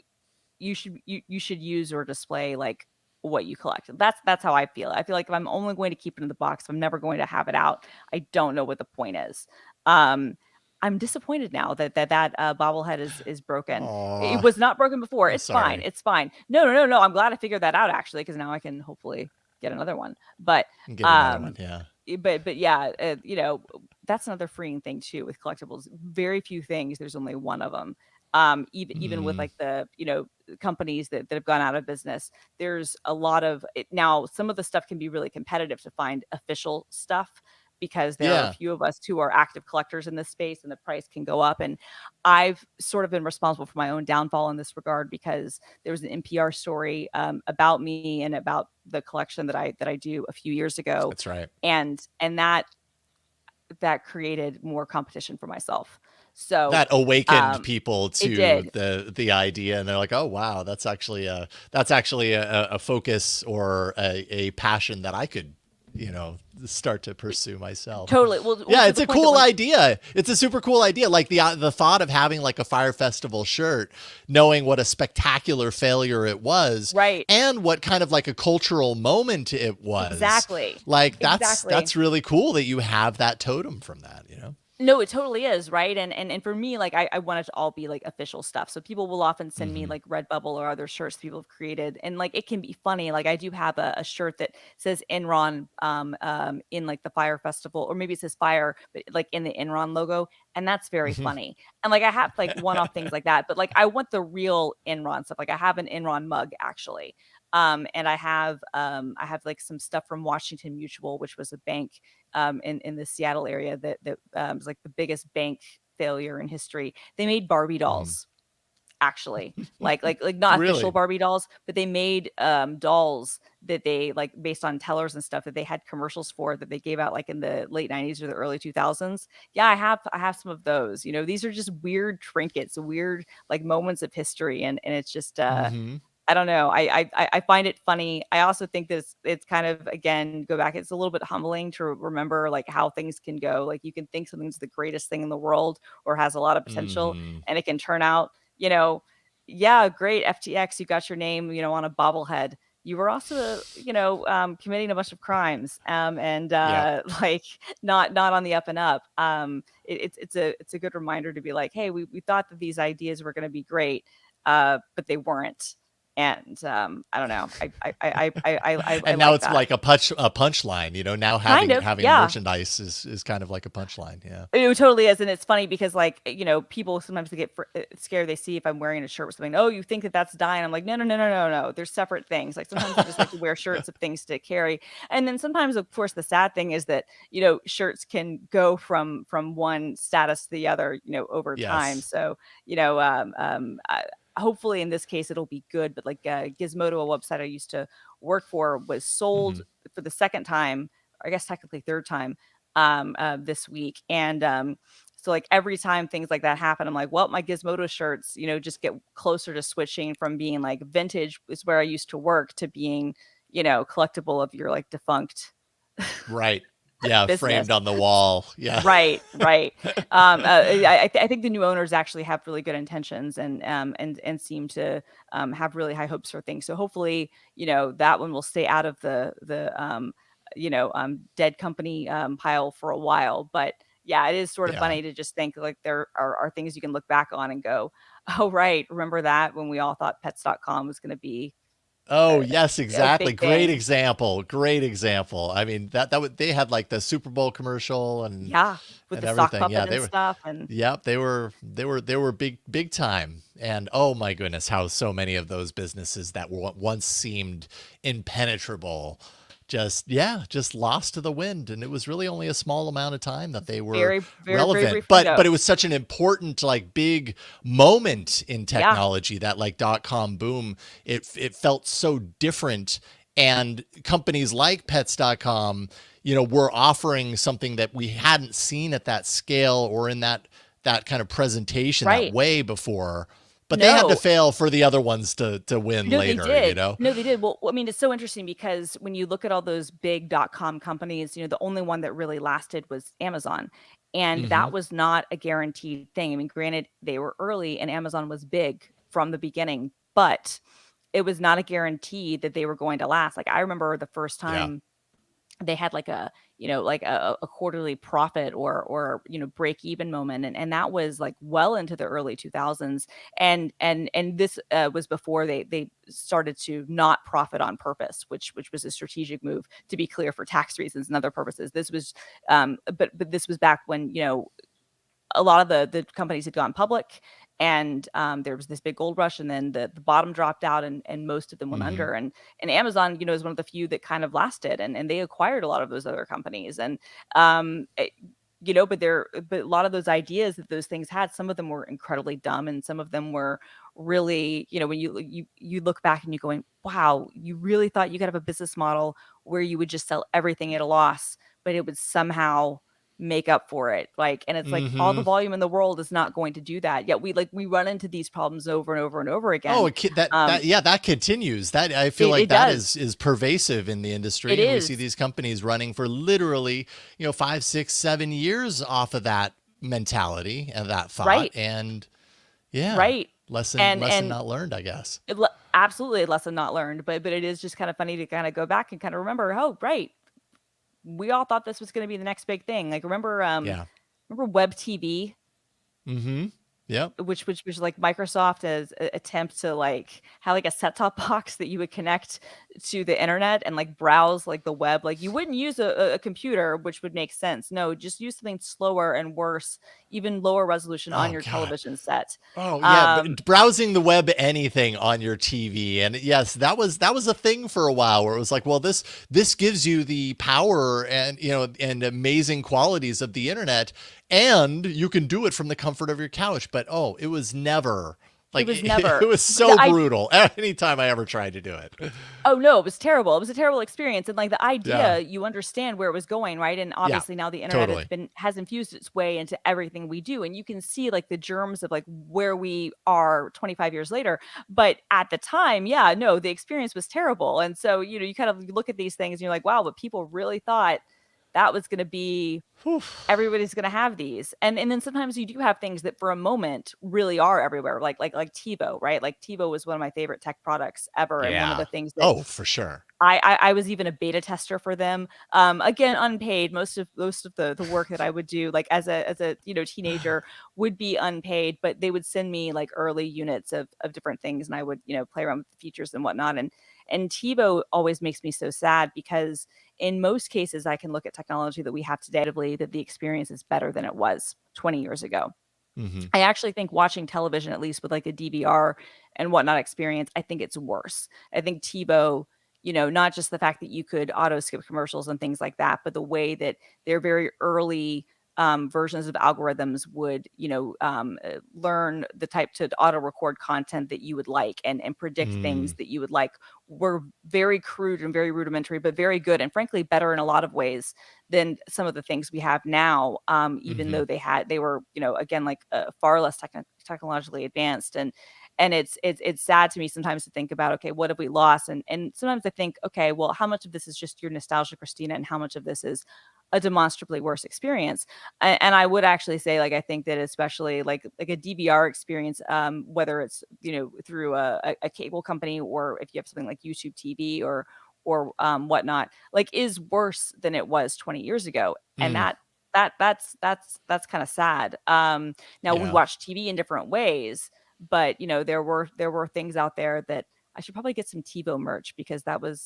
you should use or display like what you collect. That's how I feel. I feel like if I'm only going to keep it in the box, if I'm never going to have it out, I don't know what the point is. Um, I'm disappointed now that bobblehead is broken. It Aw, was not broken before. I'm It's fine. sorry. It's fine. No. I'm glad I figured that out actually, because now I can hopefully get another one. But Get another one. um, Yeah. but yeah, that's another freeing thing too with collectibles. Very few things. There's only one of them. Even with Mm. like the companies that have gone out of business, there's a lot of it now. Some of the stuff can be really competitive to find official stuff because there are a Yeah. few of us who are active collectors in this space, and the price can go up. And I've sort of been responsible for my own downfall in this regard because there was an NPR story about me and about the collection that I do a few years ago, That's right. and that created more competition for myself. So That awakened um, people it to did. the idea, and they're like, oh wow, that's actually a focus or a passion that I could, start to pursue myself. Totally. Well, Yeah, to it's the a point that cool when idea. It's a super cool idea. Like the thought of having like a Fire Festival shirt, knowing what a spectacular failure it was, right, and what kind of like a cultural moment it was. exactly, Like that's exactly. that's really cool that you have that totem from that. No, it totally is, right? And for me, like I want it to all be like official stuff. So people will often send me Hmm. like Redbubble or other shirts people have created, and like it can be funny. Like I do have a shirt that says Enron in like the Fire Festival, or maybe it says Fire, but like in the Enron logo, and that's very Hmm. funny. And like I have like one-off things like that, but like I want the real Enron stuff. Like I have an Enron mug actually. And I have like some stuff from Washington Mutual, which was a bank in the Seattle area that was like the biggest bank failure in history. They made Barbie Hmm. dolls, actually, like not official Really? Barbie dolls, but they made dolls that they like based on tellers and stuff that they had commercials for that they gave out like in the late 90s or the early 2000s. Yeah, I have some of those. These are just weird trinkets, weird like moments of history, and it's just Hmm. I don't know. I find it funny. I also think that it's kind of again go back. It's a little bit humbling to remember like how things can go. Like you can think something's the greatest thing in the world or has a lot of potential, Hmm. and it can turn out, yeah, great FTX. You got your name, on a bobblehead. You were also, committing a bunch of crimes, and Yep. like not on the up and up. It's a good reminder to be like, hey, we thought that these ideas were going to be great, but they weren't. And I don't know. I And now like it's that. like a punchline. Now Kind having of, having yeah. merchandise is kind of like a punchline. Yeah. It totally is, and it's funny because, like, people sometimes they get scared. They see if I'm wearing a shirt with something. Oh, you think that that's dye? I'm like, no, no, no, no, no, no. There's separate things. Like sometimes I just like to wear shirts of things to carry, and then sometimes, of course, the sad thing is that shirts can go from one status to the other, over time. Yes. So hopefully in this case it'll be good. But like Gizmodo, a website I used to work for, was sold Hmm. for the second time, I guess technically third time, this week. And So like every time things like that happen, I'm like, well, my Gizmodo shirts, just get closer to switching from being like vintage is where I used to work to being, collectible of your like defunct Right. Yeah, business. framed on the wall. Yeah. Right, right. I think the new owners actually have really good intentions and seem to have really high hopes for things. So hopefully, that one will stay out of the dead company pile for a while. But yeah, it is sort of Yeah. funny to just think like there are things you can look back on and go, oh right, remember that when we all thought pets.com was going to be Oh, a, yes, a exactly. big Great thing. example. Great example. I mean, that would they had like the Super Bowl commercial Yeah, with and the sock everything. Yeah, puppet and they were stuff and yep, they were big time. And oh my goodness, how so many of those businesses that were once seemed impenetrable just lost to the wind, and it was really only a small amount of time that they were very, very, very relevant, brief but window. it was such an important like big moment in Yeah, technology, that like .com boom. It felt so different, and companies like pets.com, were offering something that we hadn't seen at that scale or in that kind of presentation that right. way before. But they had to No, fail for the other ones to win no, they later, did. No, they did. Well, I mean, it's so interesting because when you look at all those big .com companies, the only one that really lasted was Amazon. And Hmm. that was not a guaranteed thing. I mean, granted, they were early and Amazon was big from the beginning, but it was not a guarantee that they were going to last. Like I remember the first Yeah. time they had like a quarterly profit or break even moment, and that was like well into the early 2000s, and this was before they started to not profit on purpose, which was a strategic move, to be clear, for tax reasons and other purposes. This was but this was back when a lot of the companies had gone public, and there was this big gold rush, and then the bottom dropped out, and most of them went Hmm. under, and Amazon is one of the few that kind of lasted, and they acquired a lot of those other companies, and but a lot of those ideas that those things had, some of them were incredibly dumb, and some of them were really, when you look back and you're going, wow, you really thought you could have a business model where you would just sell everything at a loss, but it would somehow make up for it. Like, and it's like all the Hmm. volume in the world is not going to do that. Yet we run into these problems over and over and over Oh, again. that yeah, that continues. That I feel like It that does. is pervasive in the It industry, and we see is. these companies running for literally 5, 6, 7 years off of that mentality and that thought, Right. and yeah, Right. lesson And not learned, I guess. absolutely a lesson not learned, but it is just kind of funny to kind of go back and kind of remember, oh, right. We all thought this was going to be the next big thing. Like Yeah. remember Web TV, Mm-hmm. Yep. which was like Microsoft as attempt to like have like a set top box that you would connect to the internet and like browse like the web. Like you wouldn't use a computer, which would make sense. No, just use something slower and worse, even lower resolution on Oh your God. television set. Oh yeah, Um, but browsing the web, anything on your TV, and yes, that was a thing for a while where it was like, well, this gives you the power and and amazing qualities of the internet, and you can do it from the comfort of your couch. But oh, it was never it like was it never was the so brutal. Anytime I ever tried to do it, Oh, no, it was terrible. It was a terrible experience, and, like, the yeah, idea, you understand where it was going, right? And yeah, obviously now the internet totally. has infused its way into everything we do, and you can see, like, the germs of, like, where we are 25 years later. But at the time, yeah, no, the experience was terrible, and so, you kind of look at these things and you're like, "Wow, but people really thought that was gonna be Whew. everybody's gonna have these." And then sometimes you do have things that for a moment really are everywhere, like TiVo, right? Like TiVo was one of my favorite tech products ever, and one of the Yeah. things that Oh, for sure. I was even a beta tester for them. Again, unpaid. Most of the work that I would do, like as a teenager, would be unpaid, but they would send me like early units of different things, and I would play around with the features and whatnot. And TiVo always makes me so sad because in most cases I can look at technology that we have today that the experience is better than it was 20 years ago. Hmm. I actually think watching television, at least with like a DVR and whatnot experience, I think it's worse. I think TiVo, not just the fact that you could auto skip commercials and things like that, but the way that they're very early versions of algorithms would, learn the type to auto record content that you would like, and predict things Mm, that you would like, were very crude and very rudimentary, but very good, and frankly better in a lot of ways than some of the things we have now. Even hmm though they were, again, like, far less technologically advanced. And it's sad to me sometimes to think about, okay, what have we lost? And sometimes I think, okay, well, how much of this is just your nostalgia, Christina, and how much of this is a demonstrably worse experience? And I would actually say, like, I think that especially like a DVR experience, whether it's, through a cable company, or if you have something like YouTube TV or whatnot, like, is worse than it was 20 years ago. And mm, that's kind of sad. Now we yeah. watch TV in different ways, but there were things out there that I should probably get some TiVo merch, because that would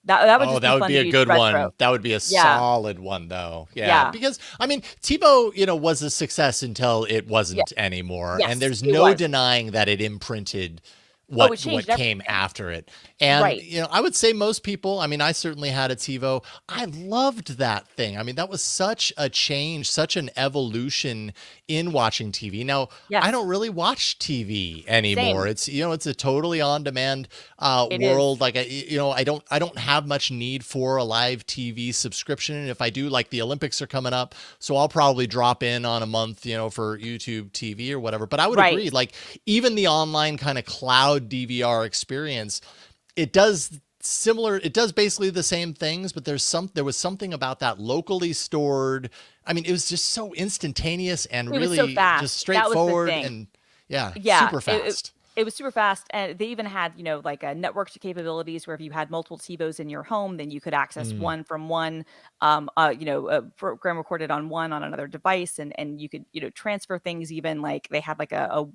Oh, just that be would fun be to a be good retro. one. That would be a Yeah, solid one, though. Yeah, yeah, because I mean, TiVo, was a success until it yeah, wasn't anymore, and yes, there's it no was. denying that it imprinted Oh, it what changed came everything. after it. And Right. I would say most people. I mean, I certainly had a TiVo. I loved that thing. I mean, that was such a change, such an evolution in watching TV. Now, I Yes. don't really watch TV anymore. Same. It's a totally on demand It is. world. Like I don't have much need for a live TV subscription. And if I do, like, the Olympics are coming up, so I'll probably drop in on a month, for YouTube TV or whatever. But I would Right. agree, like, even the online kind of cloud DVR experience, it does similar it does basically the same things, but there was something about that locally stored. I mean, it was just so instantaneous and It was so really just fast. That was the straightforward, thing. and yeah, Yeah, super it fast. it was super fast, and they even had, like, network capabilities, where if you had multiple TiVos in your home, then you could access Mm, one from one, program recorded on one on another device, and you could, transfer things. Even, like, they had, like, a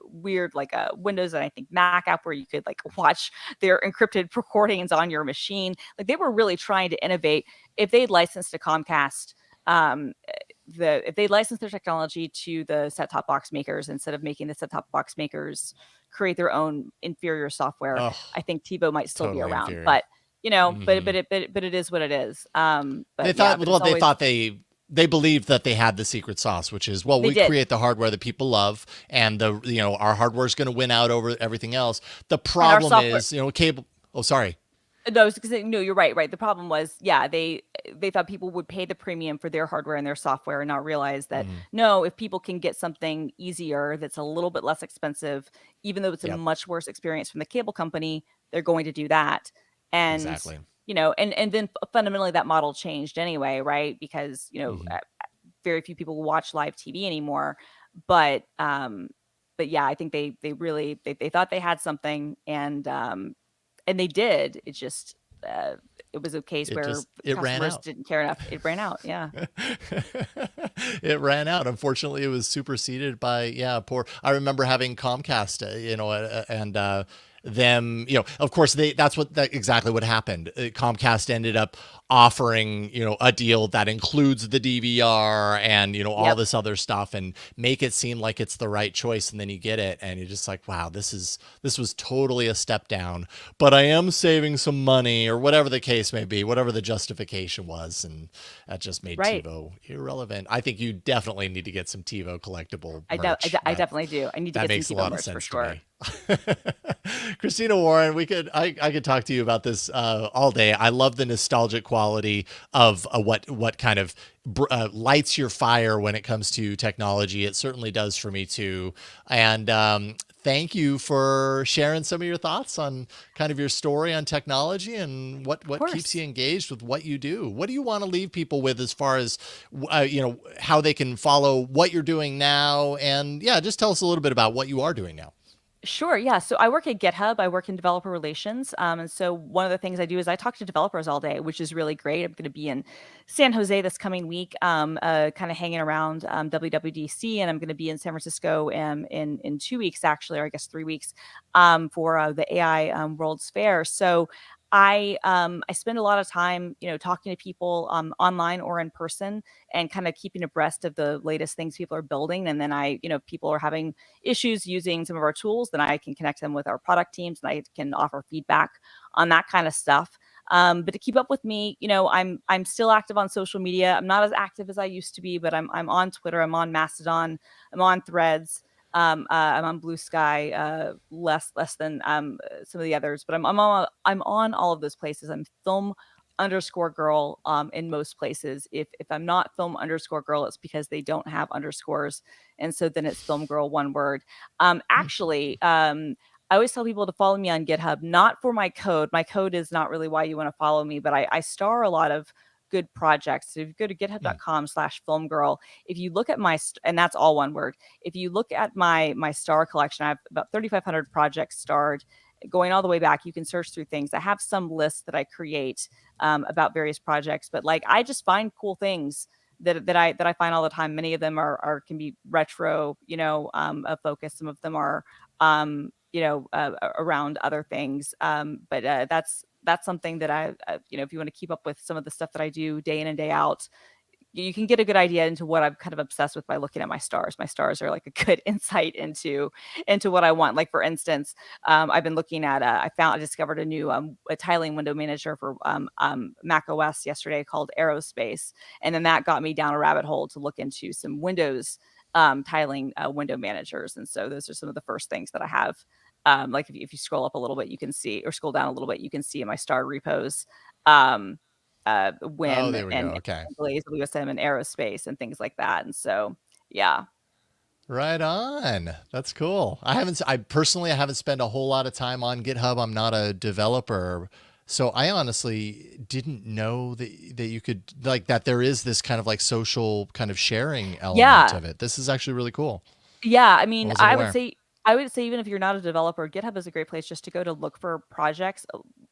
weird, like, a Windows and I think Mac app, where you could, like, watch their encrypted recordings on your machine. Like, they were really trying to innovate. If they'd licensed to Comcast, um, if they license their technology to the set-top box makers, instead of making the set-top box makers create their own inferior software, oh, I think TiVo might still be totally around. inferior. But, but Hmm it is what it is. They But yeah, thought, but well, it's they always thought they believed that they had the secret sauce, which is, well, they we did. create the hardware that people love, and our hardware is going to win out over everything else. The And our problem software. is, cable. Oh, sorry. No, I was gonna say, no, you're right, right. The problem was, yeah, they thought people would pay the premium for their hardware and their software, and not realize that, Mm, no, if people can get something easier that's a little bit less expensive, even though it's a yep, much worse experience from the cable company, they're going to do that. And, exactly. and then fundamentally that model changed anyway, right? Because, Hmm very few people watch live TV anymore. But but yeah, I think they really they thought they had something, and they did. It just, it was a case where it ran customers out. didn't care enough. It ran out. Yeah. It ran out. Unfortunately, it was superseded by, yeah, poor. I remember having Comcast, and them, of course, that exactly what happened. Comcast ended up offering, a deal that includes the DVR and, all Yep. this other stuff, and make it seem like it's the right choice, and then you get it and you're just like, wow, this was totally a step down, but I am saving some money, or whatever the case may be, whatever the justification was, and that just made Right. TiVo irrelevant. I think you definitely need to get some TiVo collectible merch. I That definitely do. I need to that get some makes a TiVo lot of merch for sense to sure. me. Christina Warren, I could talk to you about this all day. I love the nostalgic quality of what kind of lights your fire when it comes to technology. It certainly does for me too. And thank you for sharing some of your thoughts on kind of your story on technology, and Of what keeps you course. engaged with what you do. What do you want to leave people with, as far as how they can follow what you're doing now? And yeah, just tell us a little bit about what you are doing now. Sure. Yeah. So I work at GitHub. I work in developer relations. And so one of the things I do is I talk to developers all day, which is really great. I'm going to be in San Jose this coming week, kind of hanging around WWDC, and I'm going to be in San Francisco in 2 weeks, actually, or I guess 3 weeks, for the AI World's Fair. So I spend a lot of time, talking to people, online or in person, and kind of keeping abreast of the latest things people are building. And then people are having issues using some of our tools, then I can connect them with our product teams, and I can offer feedback on that kind of stuff. But to keep up with me, I'm still active on social media. I'm not as active as I used to be, but I'm on Twitter, I'm on Mastodon, I'm on Threads. I'm on Blue Sky, less than some of the others, but I'm on all of those places. I'm film_girl in most places. If I'm not film_girl, it's because they don't have underscores, and so then it's film girl, one word. Actually, I always tell people to follow me on GitHub, not for my code. My code is not really why you want to follow me, but I star a lot of good projects. So if you go to github.com/filmgirl, if you look at and that's all one word. If you look at my star collection, I have about 3,500 projects starred, going all the way back. You can search through things. I have some lists that I create about various projects, but like I just find cool things that I find all the time. Many of them can be retro, focus. Some of them are around other things. But that's something that if you want to keep up with some of the stuff that I do day in and day out, you can get a good idea into what I'm kind of obsessed with by looking at my stars. My stars are like a good insight into what I want. Like for instance, I've been looking at, I discovered a new a tiling window manager for Mac OS yesterday called Aerospace. And then that got me down a rabbit hole to look into some Windows tiling window managers. And so those are some of the first things that I have. Like if you scroll up a little bit, you can see, or scroll down a little bit, you can see in my star repos. Win there we go. Okay. Blaze, WSM, and Aerospace and things like that. And so, yeah. Right on. That's cool. I personally haven't spent a whole lot of time on GitHub. I'm not a developer. So I honestly didn't know that you could that there is this kind of like social kind of sharing element of it. This is actually really cool. Yeah. I mean, I would say even if you're not a developer, GitHub is a great place just to go to look for projects,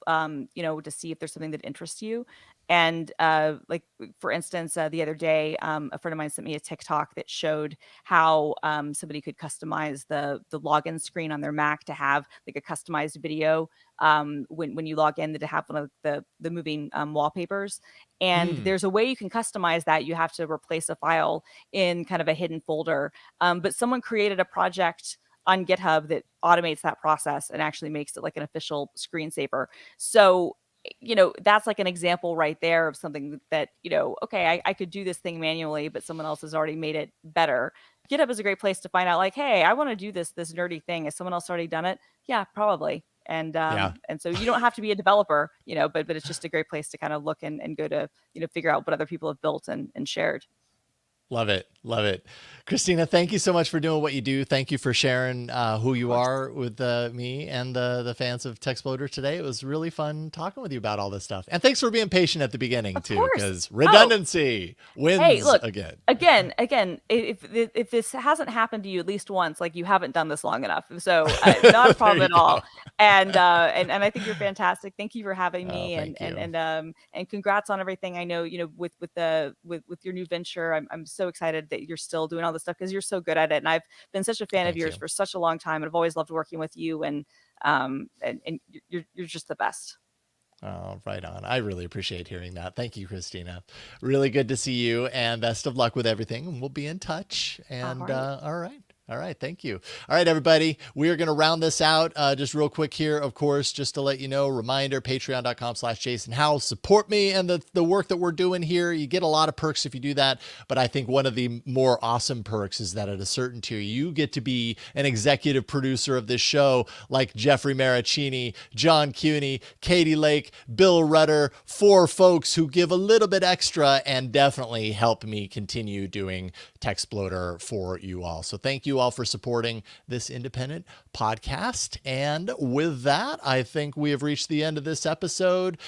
to see if there's something that interests you. And like, for instance, the other day, a friend of mine sent me a TikTok that showed how somebody could customize the login screen on their Mac to have like a customized video when you log in, to have one of the moving wallpapers. And there's a way you can customize that. You have to replace a file in kind of a hidden folder. But someone created a project on GitHub that automates that process and actually makes it like an official screensaver. So, that's like an example right there of something that, okay, I could do this thing manually, but someone else has already made it better. GitHub is a great place to find out like, hey, I want to do this nerdy thing. Has someone else already done it? Yeah, probably. And and so you don't have to be a developer, but it's just a great place to kind of look and go to, figure out what other people have built and shared. Love it. Love it. Christina, thank you so much for doing what you do. Thank you for sharing who you are with me and the fans of Techsploder today. It was really fun talking with you about all this stuff. And thanks for being patient at the beginning too, because redundancy wins again. Again, if this hasn't happened to you at least once, like you haven't done this long enough. So not a problem at all. And I think you're fantastic. Thank you for having me, and congrats on everything. I know, with your new venture, I'm so excited that you're still doing all this stuff because you're so good at it. And I've been such a fan of yours for such a long time, and I've always loved working with you. And you're just the best. Oh, right on. I really appreciate hearing that. Thank you, Christina. Really good to see you, and best of luck with everything. We'll be in touch. And all right. Thank you. All right, everybody. We are going to round this out just real quick here. Of course, just to let you know, reminder, patreon.com/Jason Howell. Support me and the work that we're doing here. You get a lot of perks if you do that. But I think one of the more awesome perks is that at a certain tier, you get to be an executive producer of this show, like Jeffrey Maricini, John Cuny, Katie Lake, Bill Rudder, 4 folks who give a little bit extra and definitely help me continue doing Techsploder for you all. So thank you all for supporting this independent podcast. And with that, I think we have reached the end of this episode.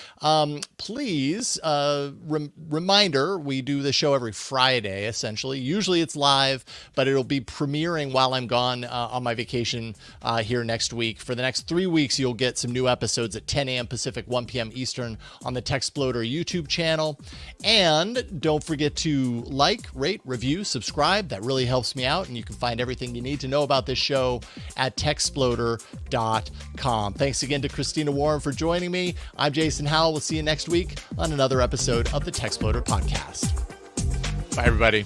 Please, reminder, we do the show every Friday, essentially. Usually it's live, but it'll be premiering while I'm gone on my vacation here next week. For the next 3 weeks, you'll get some new episodes at 10 a.m. Pacific, 1 p.m. Eastern on the Techsploder YouTube channel. And don't forget to like, rate, review, subscribe. That really helps me out, and you can find everything you need to know about this show at techsploder.com. Thanks again to Christina Warren for joining me. I'm Jason Howell. We'll see you next week on another episode of the Techsploder podcast. Bye, everybody.